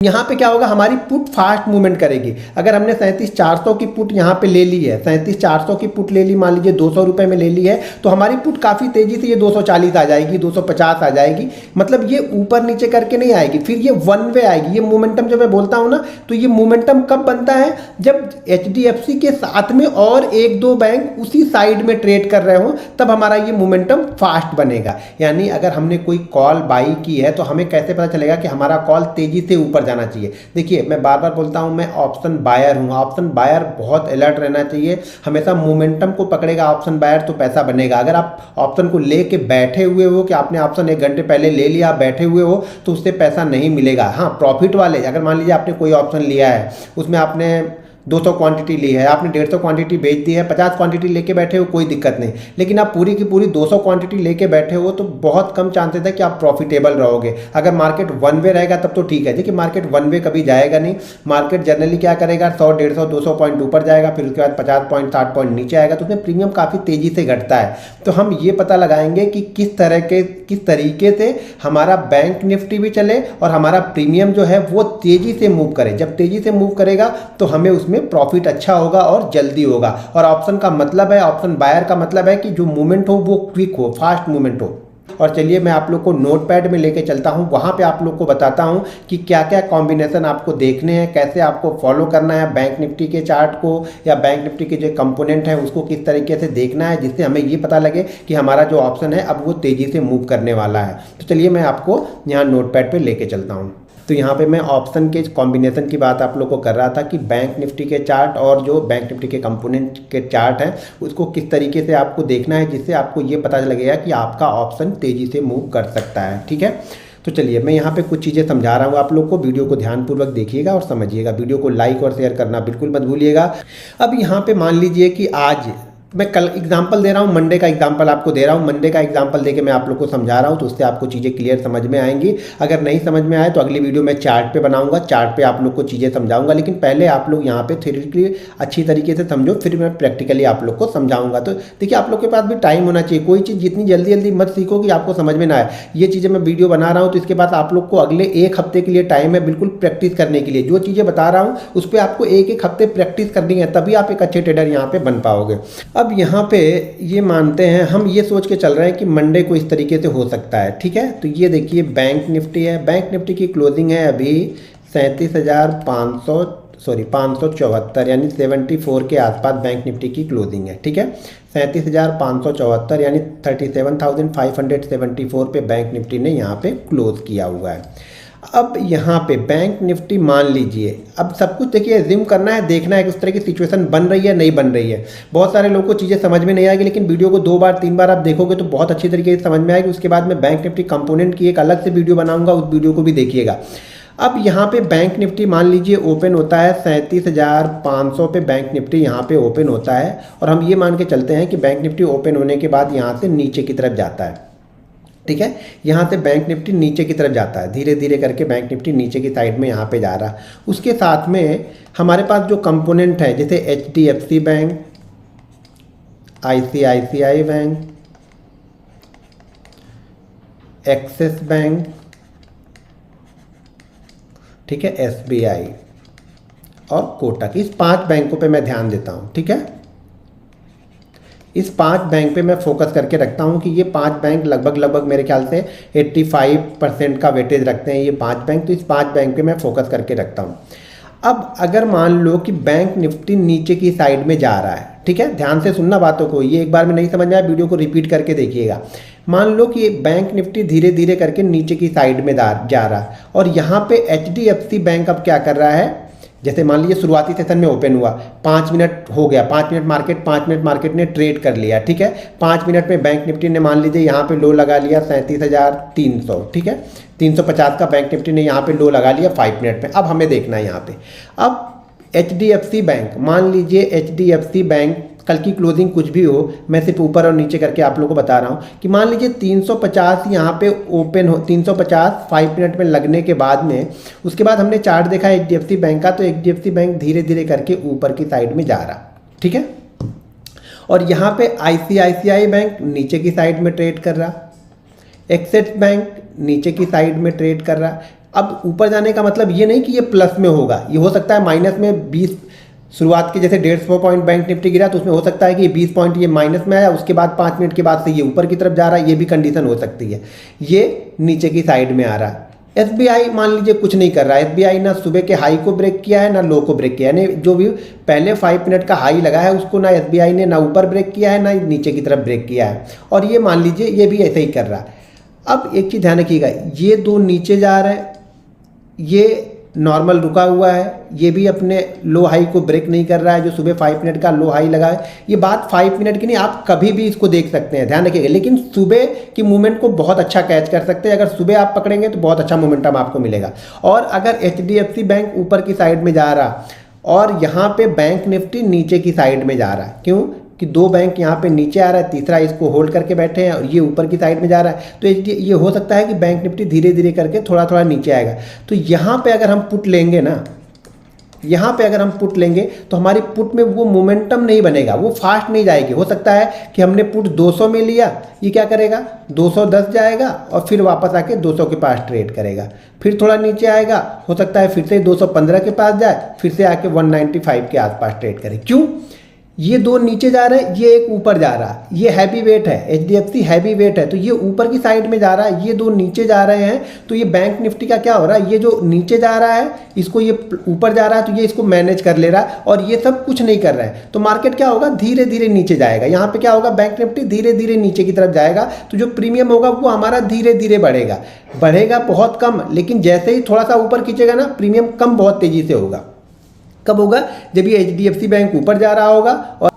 यहाँ पे क्या होगा, हमारी पुट फास्ट मूवमेंट करेगी। अगर हमने 37,400 की पुट यहाँ पे ले ली है, 37,400 की पुट ले ली, मान लीजिए 200 रुपये में ले ली है, तो हमारी पुट काफ़ी तेज़ी से ये 240 आ जाएगी, 250 आ जाएगी। मतलब ये ऊपर नीचे करके नहीं आएगी, फिर ये वन वे आएगी। ये मोमेंटम जब मैं बोलता हूँ ना, तो ये मोमेंटम कब बनता है, जब HDFC के साथ में और एक दो बैंक उसी साइड में ट्रेड कर रहे हो, तब हमारा ये मोमेंटम फास्ट बनेगा। यानी अगर हमने कोई कॉल बाई की है तो हमें कैसे पता चलेगा कि हमारा कॉल तेज़ी से ऊपर जाना चाहिए। देखिए, मैं बार बार बोलता हूं, मैं ऑप्शन बायर हूं। ऑप्शन बायर बहुत अलर्ट रहना चाहिए, हमेशा मोमेंटम को पकड़ेगा ऑप्शन बायर तो पैसा बनेगा। अगर आप ऑप्शन को लेके बैठे हुए हो कि आपने ऑप्शन 1 घंटे पहले ले लिया, आप बैठे हुए हो, तो उससे पैसा नहीं मिलेगा। हाँ, प्रॉफिट वाले, अगर मान लीजिए आपने कोई ऑप्शन लिया है, उसमें आपने 200 क्वांटिटी ली है, आपने 150 क्वांटिटी बेच दी है, 50 क्वांटिटी लेके बैठे हो, कोई दिक्कत नहीं। लेकिन आप पूरी की पूरी 200 क्वांटिटी लेके बैठे हो तो बहुत कम चांसेस है कि आप प्रॉफिटेबल रहोगे। अगर मार्केट वन वे रहेगा तब तो ठीक है। देखिए, मार्केट वन वे कभी जाएगा नहीं। मार्केट जनरली क्या करेगा, 100, 150, 200 पॉइंट ऊपर जाएगा, फिर उसके बाद 50 पॉइंट, 60 पॉइंट नीचे आएगा, तो उसमें प्रीमियम काफ़ी तेज़ी से घटता है। तो हम ये पता लगाएंगे कि किस तरीके से हमारा बैंक निफ्टी भी चले और हमारा प्रीमियम जो है वो तेज़ी से मूव करे। जब तेज़ी से मूव करेगा तो हमें उसमें प्रॉफिट अच्छा होगा और जल्दी होगा। और ऑप्शन का मतलब है, ऑप्शन बायर का मतलब है कि जो मूवमेंट हो वो क्विक हो, फास्ट मूवमेंट हो। और चलिए मैं आप लोग को नोटपैड में लेके चलता हूँ, वहाँ पे आप लोग को बताता हूँ कि क्या क्या कॉम्बिनेशन आपको देखने हैं, कैसे आपको फॉलो करना है बैंक निफ्टी के चार्ट को, या बैंक निफ्टी के जो कंपोनेंट है उसको किस तरीके से देखना है, जिससे हमें ये पता लगे कि हमारा जो ऑप्शन है अब वो तेज़ी से मूव करने वाला है। तो चलिए मैं आपको यहाँ नोटपैड पर लेके चलता हूँ। तो यहाँ पे मैं ऑप्शन के कॉम्बिनेशन की बात आप लोग को कर रहा था कि बैंक निफ्टी के चार्ट और जो बैंक निफ्टी के कंपोनेंट के चार्ट हैं उसको किस तरीके से आपको देखना है, जिससे आपको ये पता लगेगा कि आपका ऑप्शन तेज़ी से मूव कर सकता है। ठीक है, तो चलिए मैं यहाँ पे कुछ चीज़ें समझा रहा हूँ आप लोग को। वीडियो को ध्यानपूर्वक देखिएगा और समझिएगा। वीडियो को लाइक और शेयर करना बिल्कुल मत भूलिएगा। अब यहाँ पे मान लीजिए कि आज मैं कल एग्जाम्पल दे रहा हूँ, मंडे का एग्जाम्पल आपको दे रहा हूँ। मंडे का एग्जाम्पल देके मैं आप लोग को समझा रहा हूँ, तो उससे आपको चीज़ें क्लियर समझ में आएंगी। अगर नहीं समझ में आए तो अगली वीडियो मैं चार्ट पे बनाऊंगा, चार्ट पे आप लोग को चीज़ें समझाऊंगा। लेकिन पहले आप लोग यहाँ पे थ्योरेटिकली अच्छी तरीके से समझो, फिर मैं प्रैक्टिकली आप लोग को समझाऊंगा। तो देखिए, आप लोग के पास भी टाइम होना चाहिए। कोई चीज़ जितनी जल्दी जल्दी मत सीखो कि आपको समझ में ना आए। ये चीज़ें मैं वीडियो बना रहा हूँ तो इसके बाद आप लोग को अगले 1 हफ्ते के लिए टाइम है बिल्कुल प्रैक्टिस करने के लिए। जो चीज़ें बता रहा हूँ उस पर आपको 1-1 हफ्ते प्रैक्टिस करनी है, तभी आप एक अच्छे ट्रेडर यहाँ पे बन पाओगे। अब यहाँ पे ये मानते हैं, हम ये सोच के चल रहे हैं कि मंडे को इस तरीके से हो सकता है। ठीक है, तो ये देखिए बैंक निफ्टी है। बैंक निफ्टी की क्लोजिंग है अभी 574, यानी 74 के आसपास बैंक निफ्टी की क्लोजिंग है। ठीक है, 37,574 यानी 37,574 पे बैंक निफ्टी ने यहाँ पे क्लोज किया हुआ है। अब यहाँ पे बैंक निफ्टी मान लीजिए, अब सब कुछ देखिए एज्यूम करना है, देखना है कि उस तरह की सिचुएशन बन रही है नहीं बन रही है। बहुत सारे लोगों को चीज़ें समझ में नहीं आएगी, लेकिन वीडियो को 2 बार 3 बार आप देखोगे तो बहुत अच्छी तरीके से समझ में आएगी। उसके बाद मैं बैंक निफ्टी कंपोनेंट की एक अलग से वीडियो बनाऊंगा, उस वीडियो को भी देखिएगा। अब यहाँ पे बैंक निफ्टी मान लीजिए ओपन होता है 37,500 पे बैंक निफ्टी यहाँ पे ओपन होता है, और हम ये मान के चलते हैं कि बैंक निफ्टी ओपन होने के बाद यहाँ से नीचे की तरफ जाता है। ठीक है, यहाँ से बैंक निफ्टी नीचे की तरफ जाता है, धीरे धीरे करके बैंक निफ्टी नीचे की साइड में यहाँ पे जा रहा है। उसके साथ में हमारे पास जो कंपोनेंट है, जैसे HDFC bank, ICICI bank, axis bank, ठीक है, SBI और कोटक, इस 5 बैंकों पे मैं ध्यान देता हूँ। ठीक है, इस 5 बैंक पे मैं फोकस करके रखता हूँ कि ये 5 बैंक लगभग मेरे ख्याल से 85% का वेटेज रखते हैं ये 5 बैंक। तो इस 5 बैंक पे मैं फोकस करके रखता हूँ। अब अगर मान लो कि बैंक निफ्टी नीचे की साइड में जा रहा है, ठीक है, ध्यान से सुनना बातों को, ये एक बार में नहीं समझ में आया, वीडियो को रिपीट करके देखिएगा। मान लो कि बैंक निफ्टी धीरे धीरे करके नीचे की साइड में जा रहा है, और यहाँ पे HDFC बैंक अब क्या कर रहा है, जैसे मान लीजिए शुरुआती सेशन में ओपन हुआ, 5 मिनट हो गया, 5 मिनट मार्केट ने ट्रेड कर लिया। ठीक है, 5 मिनट में बैंक निफ्टी ने मान लीजिए यहाँ पे लो लगा लिया 37,300। ठीक है, 350 का बैंक निफ्टी ने यहाँ पे लो लगा लिया 5 मिनट में। अब हमें देखना है यहाँ पे, अब HDFC बैंक, मान लीजिए HDFC बैंक कल की क्लोजिंग कुछ भी हो, मैं सिर्फ ऊपर और नीचे करके आप लोगों को बता रहा हूँ कि मान लीजिए 350 यहाँ पे ओपन हो, 350 5 मिनट में लगने के बाद में, उसके बाद हमने चार्ट देखा HDFC बैंक का, तो HDFC बैंक धीरे धीरे करके ऊपर की साइड में जा रहा। ठीक है, और यहाँ पे ICICI बैंक नीचे की साइड में ट्रेड कर रहा, एक्सिस बैंक नीचे की साइड में ट्रेड कर रहा, अब ऊपर जाने का मतलब ये नहीं कि ये प्लस में होगा, ये हो सकता है माइनस में 20, शुरुआत के जैसे 150 पॉइंट बैंक निफ्टी गिरा तो उसमें हो सकता है कि 20 पॉइंट ये माइनस में आया, उसके बाद 5 मिनट के बाद से ये ऊपर की तरफ जा रहा है, ये भी कंडीशन हो सकती है। ये नीचे की साइड में आ रहा है। एसबीआई मान लीजिए कुछ नहीं कर रहा है, एसबीआई ना सुबह के हाई को ब्रेक किया है ना लो को ब्रेक किया है, यानी जो भी पहले 5 मिनट का हाई लगा है उसको ना एसबीआई ने ना ऊपर ब्रेक किया है ना नीचे की तरफ ब्रेक किया है, और ये मान लीजिए ये भी ऐसे ही कर रहा है। अब एक चीज़ ध्यान रखिएगा, ये दो नीचे जा रहे हैं, ये नॉर्मल रुका हुआ है, ये भी अपने लो हाई को ब्रेक नहीं कर रहा है, जो सुबह 5 मिनट का लो हाई लगा है। ये बात 5 मिनट की नहीं, आप कभी भी इसको देख सकते हैं, ध्यान रखिएगा, लेकिन सुबह की मूवमेंट को बहुत अच्छा कैच कर सकते हैं। अगर सुबह आप पकड़ेंगे तो बहुत अच्छा मोमेंटम आपको मिलेगा। और अगर एचडीएफसी बैंक ऊपर की साइड में जा रहा और यहाँ पे बैंक निफ्टी नीचे की साइड में जा रहा है, क्यों कि दो बैंक यहाँ पे नीचे आ रहा है, तीसरा इसको होल्ड करके बैठे हैं और ये ऊपर की साइड में जा रहा है, तो ये हो सकता है कि बैंक निफ्टी धीरे धीरे करके थोड़ा थोड़ा नीचे आएगा। तो यहाँ पे अगर हम पुट लेंगे ना, यहाँ पे अगर हम पुट लेंगे तो हमारी पुट में वो मोमेंटम नहीं बनेगा, वो फास्ट नहीं जाएगी। हो सकता है कि हमने पुट 200 में लिया, ये क्या करेगा 210 जाएगा और फिर वापस आके 200 के पास ट्रेड करेगा, फिर थोड़ा नीचे आएगा, हो सकता है फिर से 215 के पास जाए, फिर से आके 195 के आसपास ट्रेड करे। क्यों, ये दो नीचे जा रहे हैं, ये एक ऊपर जा रहा है, ये हैवी वेट है, एचडीएफसी हैवी वेट है, तो ये ऊपर की साइड में जा रहा है, ये दो नीचे जा रहे हैं, तो ये बैंक निफ्टी का क्या हो रहा है, ये जो नीचे जा रहा है इसको ये ऊपर जा रहा है, तो ये इसको मैनेज कर ले रहा है और ये सब कुछ नहीं कर रहा है, तो मार्केट क्या होगा धीरे धीरे नीचे जाएगा। यहाँ पे क्या होगा, बैंक निफ्टी धीरे धीरे नीचे की तरफ जाएगा, तो जो प्रीमियम होगा वो हमारा धीरे धीरे बढ़ेगा, बढ़ेगा बहुत कम, लेकिन जैसे ही थोड़ा सा ऊपर खींचेगा ना प्रीमियम कम बहुत तेजी से होगा। कब होगा, जब ये एचडीएफसी बैंक ऊपर जा रहा होगा, और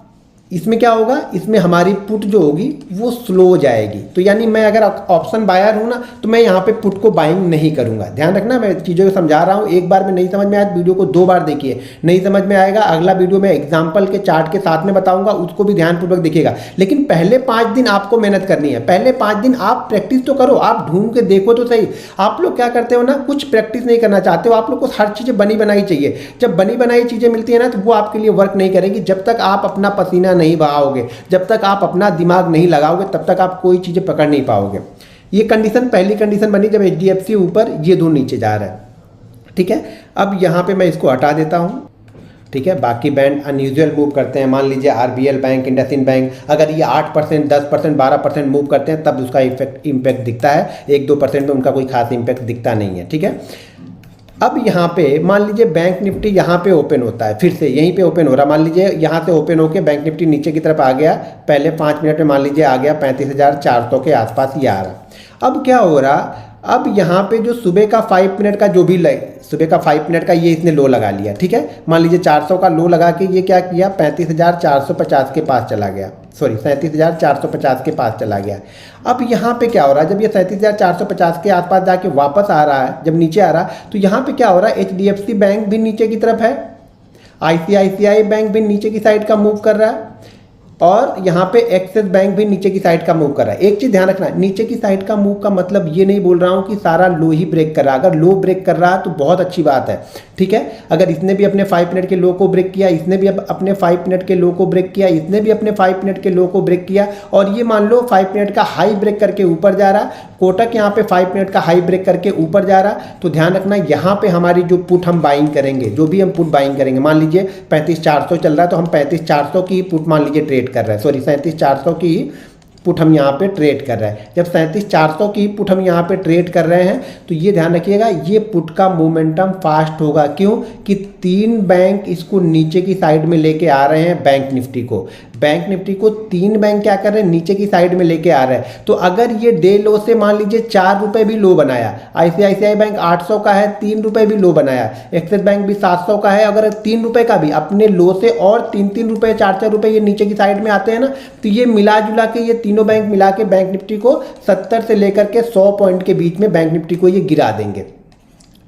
इसमें क्या होगा, इसमें हमारी पुट जो होगी वो स्लो हो जाएगी। तो यानी मैं अगर ऑप्शन बायर हूँ ना तो मैं यहाँ पे पुट को बाइंग नहीं करूँगा। ध्यान रखना, मैं चीज़ों को समझा रहा हूँ, एक बार में नहीं समझ में आया वीडियो को 2 बार देखिए, नहीं समझ में आएगा अगला वीडियो में एग्जाम्पल के चार्ट के साथ में बताऊँगा, उसको भी ध्यानपूर्वक देखिएगा। लेकिन पहले 5 दिन आपको मेहनत करनी है, पहले 5 दिन आप प्रैक्टिस तो करो, आप ढूंढ के देखो तो सही। आप लोग क्या करते हो ना, कुछ प्रैक्टिस नहीं करना चाहते हो, आप लोग को हर चीज़ें बनी बनाई चाहिए। जब बनी बनाई चीज़ें मिलती है ना तो वो आपके लिए वर्क नहीं करेगी। जब तक आप अपना पसीना नहीं बहाओगे, जब तक आप अपना दिमाग नहीं लगाओगे, तब तक आप कोई चीज़ें पकड़ नहीं पाओगे। ये कंडीशन पहली कंडीशन बनी जब एचडीएफसी ऊपर, ये दो नीचे जा रहा है, ठीक है। अब यहाँ पे मैं इसको हटा देता हूँ, ठीक है। बाकी बैंड अनयूजुअल मूव करते हैं, मान लीजिए आरबीएल बैंक, इंडसइंड बैंक, अगर ये 8%, 10%, 12% मूव करते हैं तब उसका इम्पैक्ट दिखता है, 1-2% में उनका कोई खास इम्पैक्ट दिखता नहीं है, ठीक है। अब यहाँ पे मान लीजिए बैंक निफ्टी यहाँ पे ओपन होता है, फिर से यहीं पे ओपन हो रहा, मान लीजिए यहाँ से ओपन होके बैंक निफ्टी नीचे की तरफ आ गया, पहले 5 मिनट में मान लीजिए आ गया 35,400 के आसपास ये आ रहा। अब क्या हो रहा, अब यहाँ पे जो सुबह का 5 मिनट का जो भी सुबह का 5 मिनट का ये इसने लो लगा लिया, ठीक है। मान लीजिए 400 का लो लगा के ये क्या किया, 35,450 के पास चला गया, सॉरी 37,450 के पास चला गया। अब यहाँ पे क्या हो रहा है, जब ये 37,450 के आसपास जाके वापस आ रहा है, जब नीचे आ रहा है, तो यहाँ पे क्या हो रहा है, एचडीएफसी बैंक भी नीचे की तरफ है, आईसीआईसीआई बैंक भी नीचे की साइड का मूव कर रहा है, और यहाँ पे एक्सिस बैंक भी नीचे की साइड का मूव कर रहा है। एक चीज़ ध्यान रखना, नीचे की साइड का मूव का मतलब ये नहीं बोल रहा हूँ कि सारा लो ही ब्रेक कर रहा है। अगर लो ब्रेक कर रहा है तो बहुत अच्छी बात है, ठीक है। अगर इसने भी अपने 5 मिनट के लो को ब्रेक किया, इसने भी अपने 5 मिनट के लो को ब्रेक किया, इसने भी अपने 5 मिनट के लो को ब्रेक किया, और ये मान लो 5 मिनट का हाई ब्रेक करके ऊपर जा रहा, कोटक यहाँ पे 5 मिनट का हाई ब्रेक करके ऊपर जा रहा, तो ध्यान रखना यहाँ पे हमारी जो पुट हम बाइंग करेंगे, जो भी हम पुट बाइंग करेंगे, मान लीजिए 35,400 चल रहा है तो हम 35,400 की पुट मान लीजिए ट्रेड कर रहे हैं, सॉरी 37,400 की पुट हम यहाँ पे ट्रेड कर रहे हैं। जब 37,400 की पुट हम यहाँ पे ट्रेड कर रहे हैं तो ये ध्यान रखिएगा, ये पुट का मोमेंटम फास्ट होगा। क्यों कि 3 बैंक इसको नीचे की साइड में लेके आ रहे हैं, बैंक निफ्टी को 3 बैंक क्या कर रहे हैं, नीचे की साइड में लेके आ रहे हैं। तो अगर ये डे लो से मान लीजिए 4 रुपये भी लो बनाया, आईसीआईसीआई बैंक 800 का है, 3 रुपये भी लो बनाया, एक्सिस बैंक भी 700 का है, अगर 3 रुपये का भी अपने लो से और 3-3 रुपये 4-4 रुपये ये नीचे की साइड में आते हैं ना, तो ये मिला जुला के ये तीनों बैंक मिला के बैंक निफ्टी को 70 से लेकर के 100 पॉइंट के बीच में बैंक निफ्टी को ये गिरा देंगे।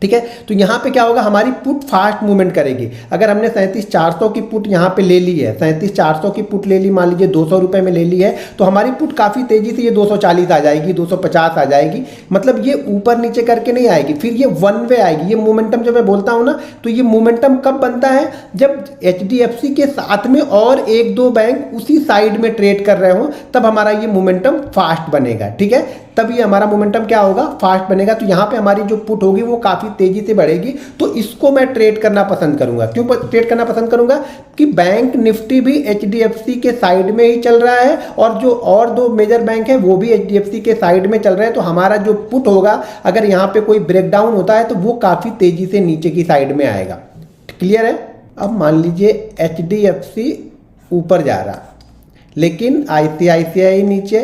ठीक है। तो यहाँ पे क्या होगा, हमारी पुट फास्ट मूवमेंट करेगी। अगर हमने 37,400 की पुट यहाँ पे ले ली है, 37,400 की पुट ले ली, मान लीजिए 200 रुपये में ले ली है, तो हमारी पुट काफ़ी तेज़ी से ये 240 आ जाएगी, 250 आ जाएगी। मतलब ये ऊपर नीचे करके नहीं आएगी, फिर ये वन वे आएगी। ये मोमेंटम जब मैं बोलता हूँ ना, तो ये मोमेंटम कब बनता है, जब HDFC के साथ में और एक दो बैंक उसी साइड में ट्रेड कर रहे हो, तब हमारा ये मोमेंटम फास्ट बनेगा। ठीक है, तब ये हमारा मोमेंटम क्या होगा, फास्ट बनेगा। तो यहाँ पे हमारी जो पुट होगी वो काफ़ी तेज़ी से बढ़ेगी। तो इसको मैं ट्रेड करना पसंद करूँगा। क्यों ट्रेड करना पसंद करूँगा, कि बैंक निफ्टी भी HDFC के साइड में ही चल रहा है, और जो और दो मेजर बैंक हैं वो भी HDFC के साइड में चल रहे हैं। तो हमारा जो पुट होगा, अगर यहाँ पे कोई ब्रेकडाउन होता है तो वो काफ़ी तेज़ी से नीचे की साइड में आएगा। क्लियर है। अब मान लीजिए HDFC ऊपर जा रहा, लेकिन ICICI नीचे,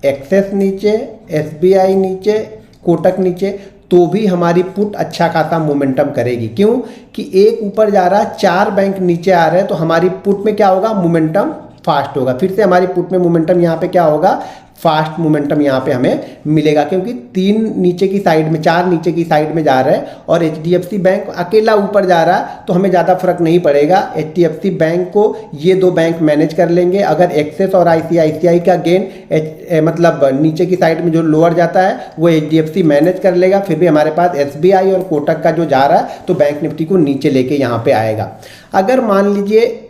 एक्सेस नीचे, SBI नीचे, कोटक नीचे, तो भी हमारी पुट अच्छा खासा मोमेंटम करेगी। क्यों कि एक ऊपर जा रहा, चार बैंक नीचे आ रहे हैं, तो हमारी पुट में क्या होगा, मोमेंटम फास्ट होगा। फिर से हमारी पुट में मोमेंटम यहाँ पे क्या होगा, फास्ट मोमेंटम यहाँ पे हमें मिलेगा, क्योंकि तीन नीचे की साइड में, चार नीचे की साइड में जा रहे हैं और HDFC बैंक अकेला ऊपर जा रहा है, तो हमें ज़्यादा फर्क नहीं पड़ेगा। HDFC बैंक को ये दो बैंक मैनेज कर लेंगे। अगर एक्सेस और ICICI का गेन मतलब नीचे की साइड में जो लोअर जाता है वो HDFC मैनेज कर लेगा। फिर भी हमारे पास SBI और कोटक का जो जा रहा है, तो बैंक निफ्टी को नीचे लेके यहाँ पे आएगा। अगर मान लीजिए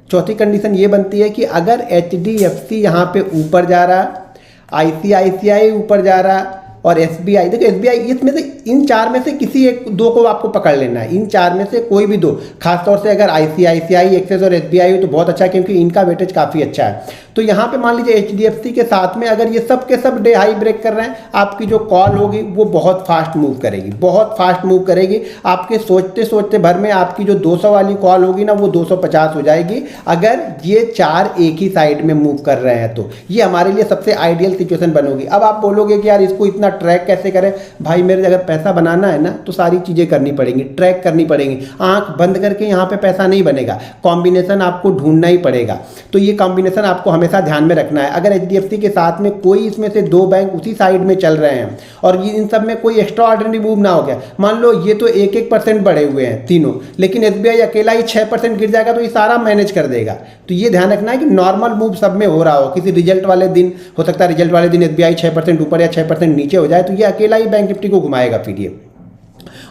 चौथी कंडीशन ये बनती है कि अगर HDFC यहाँ पे ऊपर जा रहा, ICICI ऊपर जा रहा और SBI, देखो SBI, इसमें से इन चार में से किसी एक दो को आपको पकड़ लेना है। इन चार में से कोई भी दो, खासतौर से अगर ICICI, एक्सेस और SBI हो तो बहुत अच्छा है, क्योंकि इनका वेटेज काफ़ी अच्छा है। तो यहाँ पे मान लीजिए HDFC के साथ में अगर ये सब के सब डे हाई ब्रेक कर रहे हैं, आपकी जो कॉल होगी वो बहुत फास्ट मूव करेगी, बहुत फास्ट मूव करेगी। आपके सोचते सोचते भर में आपकी जो 200 वाली कॉल होगी ना, वो 250 हो जाएगी, अगर ये चार एक ही साइड में मूव कर रहे हैं। तो ये हमारे लिए सबसे आइडियल सिचुएशन बनोगी। अब आप बोलोगे कि यार इसको इतना ट्रैक कैसे करें। भाई मेरे अगर पैसा बनाना है ना, तो सारी चीज़ें करनी पड़ेंगी, ट्रैक करनी पड़ेंगी। आंख बंद करके यहाँ पे पैसा नहीं बनेगा, कॉम्बिनेशन आपको ढूंढना ही पड़ेगा। तो ये कॉम्बिनेशन आपको हमेशा ध्यान में रखना है। अगर HDFC के साथ में कोई इसमें से दो बैंक उसी साइड में चल रहे हैं और ये इन सब में कोई एक्स्ट्रा ऑर्डिनरी मूव ना हो गया, मान लो ये तो 1-1% बढ़े हुए हैं तीनों, लेकिन SBI अकेला ही 6% गिर जाएगा, तो ये सारा मैनेज कर देगा। तो ये ध्यान रखना है कि नॉर्मल मूव सब में हो रहा हो। किसी रिजल्ट वाले दिन हो सकता है, रिजल्ट वाले दिन SBI 6% ऊपर या 6% नीचे हो जाए, तो ये अकेला ही बैंक निफ्टी को घुमाएगा फिर ये।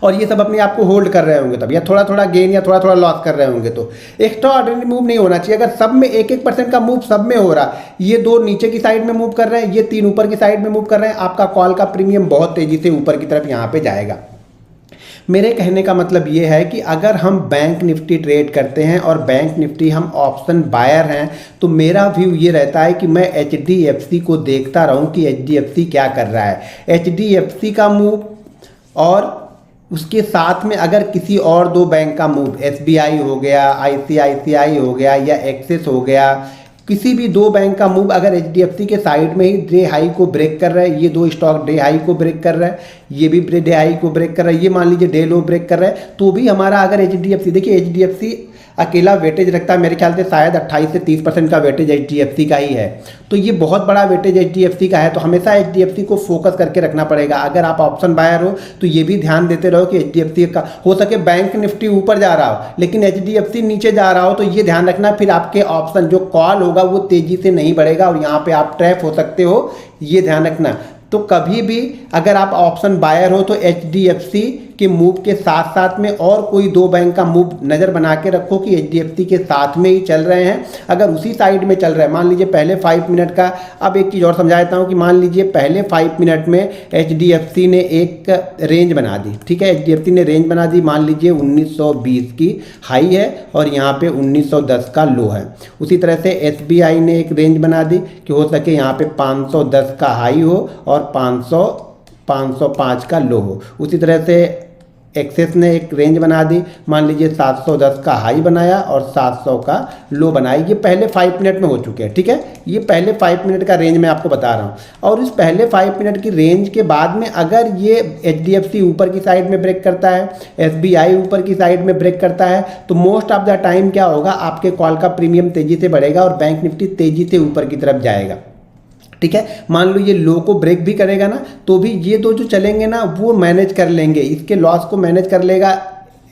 और ये सब अपने आप को होल्ड कर रहे होंगे तब, या थोड़ा थोड़ा गेन या थोड़ा थोड़ा लॉस कर रहे होंगे। तो एक्स्ट्रा ऑर्डिनरी मूव नहीं होना चाहिए। अगर सब में 1-1% का मूव सब में हो रहा, ये दो नीचे की साइड में मूव कर रहे हैं, ये तीन ऊपर की साइड में मूव कर रहे हैं, आपका कॉल का प्रीमियम बहुत तेजी से ऊपर की तरफ यहाँ पे जाएगा। मेरे कहने का मतलब ये है कि अगर हम बैंक निफ्टी ट्रेड करते हैं और बैंक निफ्टी हम ऑप्शन बायर हैं, तो मेरा व्यू ये रहता है कि मैं HDFC को देखता रहूं कि HDFC क्या कर रहा है। HDFC का मूव और उसके साथ में अगर किसी और दो बैंक का मूव, SBI हो गया, ICICI हो गया या एक्सिस हो गया, किसी भी दो बैंक का मूव अगर HDFC के साइड में ही डे हाई को ब्रेक कर रहा है, ये दो स्टॉक डे हाई को ब्रेक कर रहा है, ये भी डे हाई को ब्रेक कर रहा है, ये मान लीजिए डे लो ब्रेक कर रहा है, तो भी हमारा अगर HDFC, देखिए HDFC अकेला वेटेज रखता है, मेरे ख्याल से शायद 28 से 30% का वेटेज HDFC का ही है। तो ये बहुत बड़ा वेटेज HDFC का है, तो हमेशा HDFC को फोकस करके रखना पड़ेगा। अगर आप ऑप्शन बायर हो तो ये भी ध्यान देते रहो कि HDFC का, हो सके बैंक निफ्टी ऊपर जा रहा हो लेकिन HDFC नीचे जा रहा हो, तो ये ध्यान रखना, फिर आपके ऑप्शन जो कॉल होगा वो तेजी से नहीं बढ़ेगा और यहाँ पे आप ट्रैप हो सकते हो, ये ध्यान रखना। तो कभी भी अगर आप ऑप्शन बायर हो तो HDFC के मूव के साथ साथ में और कोई दो बैंक का मूव नज़र बना के रखो कि HDFC के साथ में ही चल रहे हैं। अगर उसी साइड में चल रहा है, मान लीजिए पहले 5 मिनट का, अब एक चीज़ और समझा देता हूँ कि मान लीजिए पहले 5 मिनट में HDFC ने एक रेंज बना दी, ठीक है, HDFC ने रेंज बना दी, मान लीजिए 1920 की हाई है और यहाँ पे 1910 का लो है। उसी तरह से SBI ने एक रेंज बना दी कि हो सके यहाँ पे 510 का हाई हो और 505 का लो हो। उसी तरह से एक्सेस ने एक रेंज बना दी, मान लीजिए 710 का हाई बनाया और 700 का लो बनाया। ये पहले 5 मिनट में हो चुके हैं, ठीक है, ये पहले 5 मिनट का रेंज मैं आपको बता रहा हूँ। और इस पहले 5 मिनट की रेंज के बाद में अगर ये HDFC ऊपर की साइड में ब्रेक करता है, SBI ऊपर की साइड में ब्रेक करता है, तो मोस्ट ऑफ द टाइम क्या होगा, आपके कॉल का प्रीमियम तेजी से बढ़ेगा और बैंक निफ्टी तेजी से ऊपर की तरफ जाएगा। ठीक है। मान लो ये लो को ब्रेक भी करेगा ना, तो भी ये दो जो चलेंगे ना वो मैनेज कर लेंगे, इसके लॉस को मैनेज कर लेगा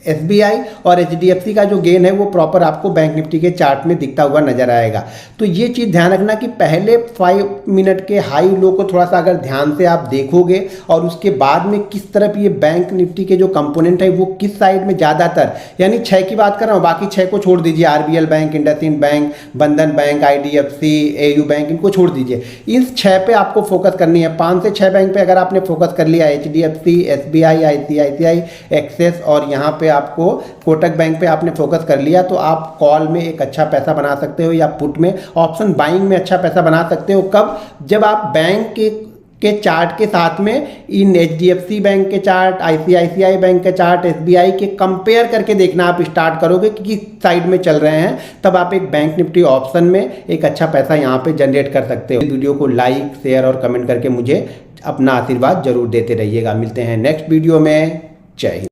एसबीआई, और एचडीएफसी का जो गेन है वो प्रॉपर आपको बैंक निफ्टी के चार्ट में दिखता हुआ नजर आएगा। तो ये चीज़ ध्यान रखना कि पहले 5 मिनट के हाई लो को थोड़ा सा अगर ध्यान से आप देखोगे और उसके बाद में किस तरफ ये बैंक निफ्टी के जो कंपोनेंट है वो किस साइड में ज़्यादातर, यानी 6 की बात कर रहा हूँ, बाकी 6 को छोड़ दीजिए, आरबीएल बैंक, इंडसइंड बैंक, बंधन बैंक, आईडीएफसी, एयू बैंक, इनको छोड़ दीजिए। इस 6 पे आपको फोकस करनी है। 5 से 6 बैंक पे अगर आपने फोकस कर लिया, एचडीएफसी, एसबीआई, आईसीआईसीआई, एक्सिस और यहाँ पे आपको कोटक बैंक पे आपने फोकस कर लिया, तो आप कॉल में एक अच्छा पैसा बना सकते हो या पुट में ऑप्शन बाइंग में अच्छा पैसा बना सकते हो। कब? जब आप बैंक के चार्ट के साथ में इन एचडीएफसी बैंक के चार्ट, आईसीआईसीआई बैंक के चार्ट, एसबीआई के कंपेयर करके देखना आप स्टार्ट करोगे कि किस साइड में चल रहे हैं, तब आप एक बैंक निफ्टी ऑप्शन में एक अच्छा पैसा यहाँ पे जनरेट कर सकते हो। वीडियो को लाइक, शेयर और कमेंट करके मुझे अपना आशीर्वाद जरूर देते रहिएगा। मिलते हैं नेक्स्ट वीडियो में। जय हिंद।